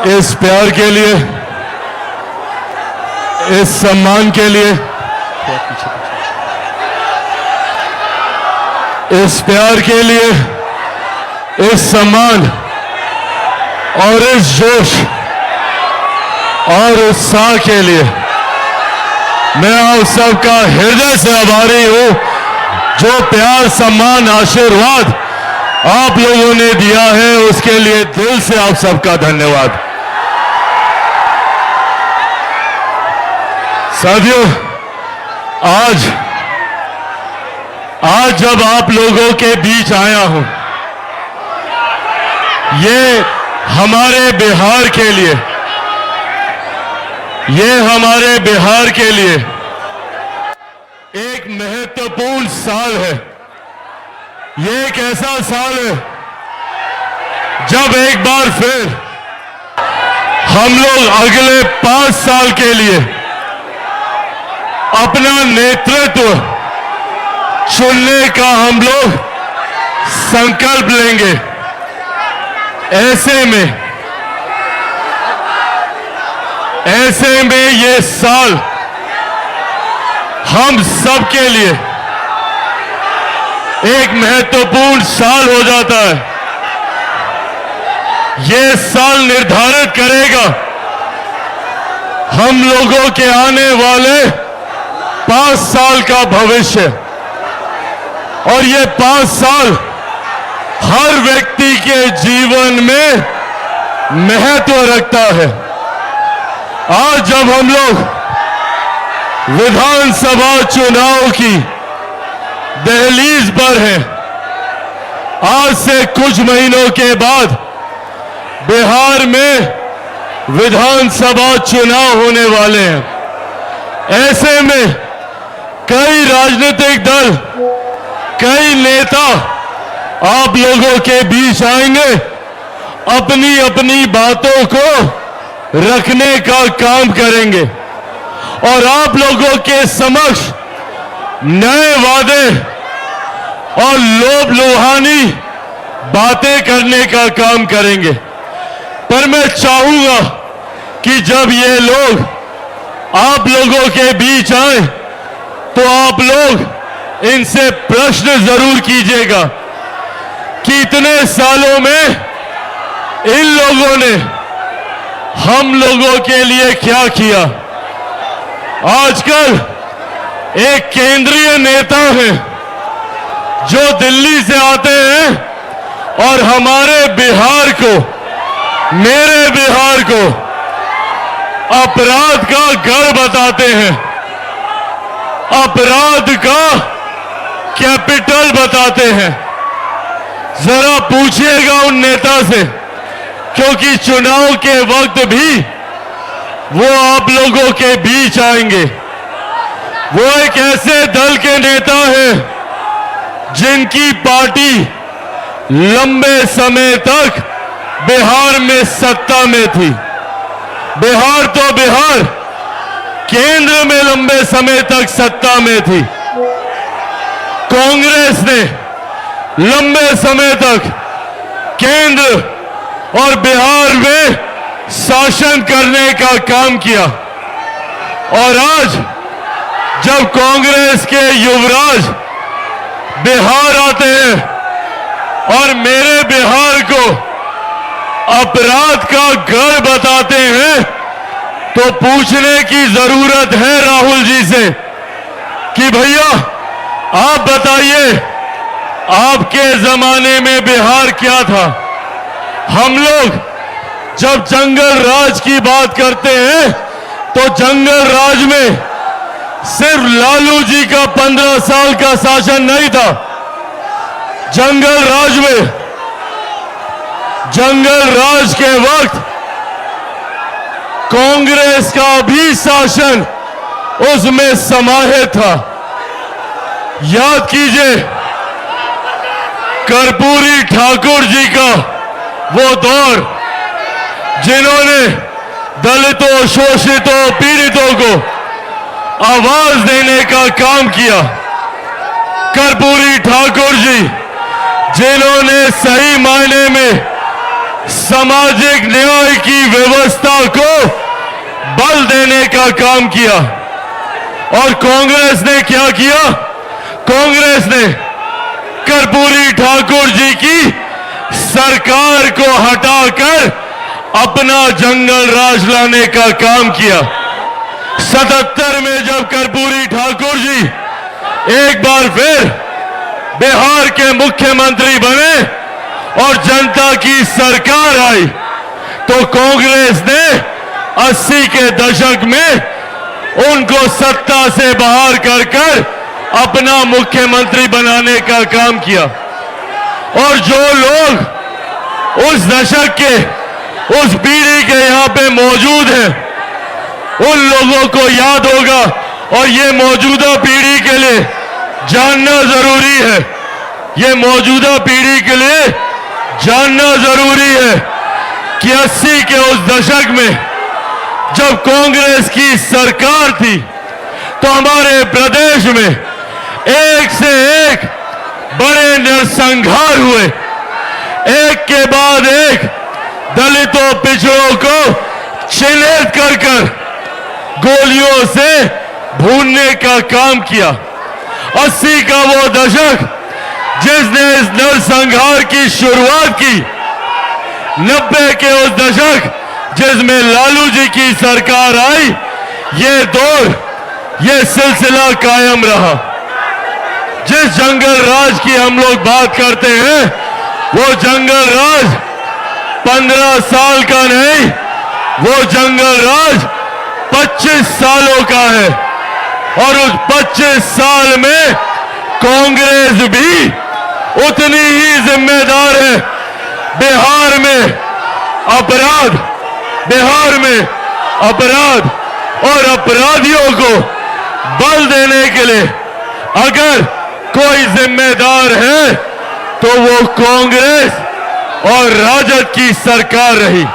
इस प्यार के लिए, इस सम्मान के लिए, इस प्यार के लिए, इस सम्मान और इस जोश और उत्साह के लिए मैं आप सबका हृदय से आभारी हूं। जो प्यार, सम्मान, आशीर्वाद आप लोगों ने दिया है उसके लिए दिल से आप सबका धन्यवाद। साथियों, आज जब आप लोगों के बीच आया हूं, ये हमारे बिहार के लिए, ये हमारे बिहार के लिए एक महत्वपूर्ण साल है। ये एक ऐसा साल है जब एक बार फिर हम लोग अगले 5 साल के लिए अपना नेतृत्व चुनने का हम लोग संकल्प लेंगे। ऐसे में ये साल हम सब के लिए एक महत्वपूर्ण साल हो जाता है। ये साल निर्धारित करेगा हम लोगों के आने वाले 5 साल का भविष्य, और ये 5 साल हर व्यक्ति के जीवन में महत्व रखता है। आज जब हम लोग विधानसभा चुनाव की दहलीज पर हैं, आज से कुछ महीनों के बाद बिहार में विधानसभा चुनाव होने वाले हैं। ऐसे में कई राजनीतिक दल, कई नेता आप लोगों के बीच आएंगे, अपनी अपनी बातों को रखने का काम करेंगे और आप लोगों के समक्ष नए वादे और लोभ लुभानी बातें करने का काम करेंगे। पर मैं चाहूंगा कि जब ये लोग आप लोगों के बीच आए तो आप लोग इनसे प्रश्न जरूर कीजिएगा कि इतने सालों में इन लोगों ने हम लोगों के लिए क्या किया। आजकल एक केंद्रीय नेता है जो दिल्ली से आते हैं और हमारे बिहार को, मेरे बिहार को अपराध का गढ़ बताते हैं, अपराध का कैपिटल बताते हैं। जरा पूछिएगा उन नेता से, क्योंकि चुनाव के वक्त भी वो आप लोगों के बीच आएंगे। वो एक ऐसे दल के नेता हैं जिनकी पार्टी लंबे समय तक बिहार में सत्ता में थी। बिहार तो बिहार, केंद्र में लंबे समय तक सत्ता में थी। कांग्रेस ने लंबे समय तक केंद्र और बिहार में शासन करने का काम किया, और आज जब कांग्रेस के युवराज बिहार आते हैं और मेरे बिहार को अपराध का गढ़ बताते हैं, तो पूछने की जरूरत है राहुल जी से कि भैया आप बताइए, आपके जमाने में बिहार क्या था। हम लोग जब जंगल राज की बात करते हैं तो जंगल राज में सिर्फ लालू जी का 15 साल का शासन नहीं था। जंगल राज के वक्त कांग्रेस का भी शासन उसमें समाहित था। याद कीजिए कर्पूरी ठाकुर जी का वो दौर, जिन्होंने दलितों, शोषितों, पीड़ितों को आवाज देने का काम किया। कर्पूरी ठाकुर जी जिन्होंने सही मायने में सामाजिक न्याय की व्यवस्था को बल देने का काम किया। और कांग्रेस ने क्या किया? कांग्रेस ने कर्पूरी ठाकुर जी की सरकार को हटाकर अपना जंगल राज लाने का काम किया। 77 में जब कर्पूरी ठाकुर जी एक बार फिर बिहार के मुख्यमंत्री बने और जनता की सरकार आई, तो कांग्रेस ने 80 के दशक में उनको सत्ता से बाहर कर अपना मुख्यमंत्री बनाने का काम किया। और जो लोग उस दशक के, उस पीढ़ी के यहां पे मौजूद हैं, उन लोगों को याद होगा, और ये मौजूदा पीढ़ी के लिए जानना जरूरी है, ये मौजूदा पीढ़ी के लिए जानना जरूरी है कि 80 के उस दशक में जब कांग्रेस की सरकार थी, तो हमारे प्रदेश में एक से एक बड़े नरसंहार हुए। एक के बाद एक दलितों, पिछड़ों को चिन्हित कर गोलियों से भूनने का काम किया। 80 का वो दशक जिसने इस नरसंहार की शुरुआत की, 90 के उस दशक जिसमें लालू जी की सरकार आई, ये दौर, ये सिलसिला कायम रहा। जिस जंगल राज की हम लोग बात करते हैं, वो जंगल राज 15 साल का नहीं, वो जंगल राज 25 सालों का है। और उस 25 साल में कांग्रेस भी उतनी ही जिम्मेदार है। बिहार में अपराध और अपराधियों को बल देने के लिए अगर कोई जिम्मेदार है, तो वो कांग्रेस और राजद की सरकार रही।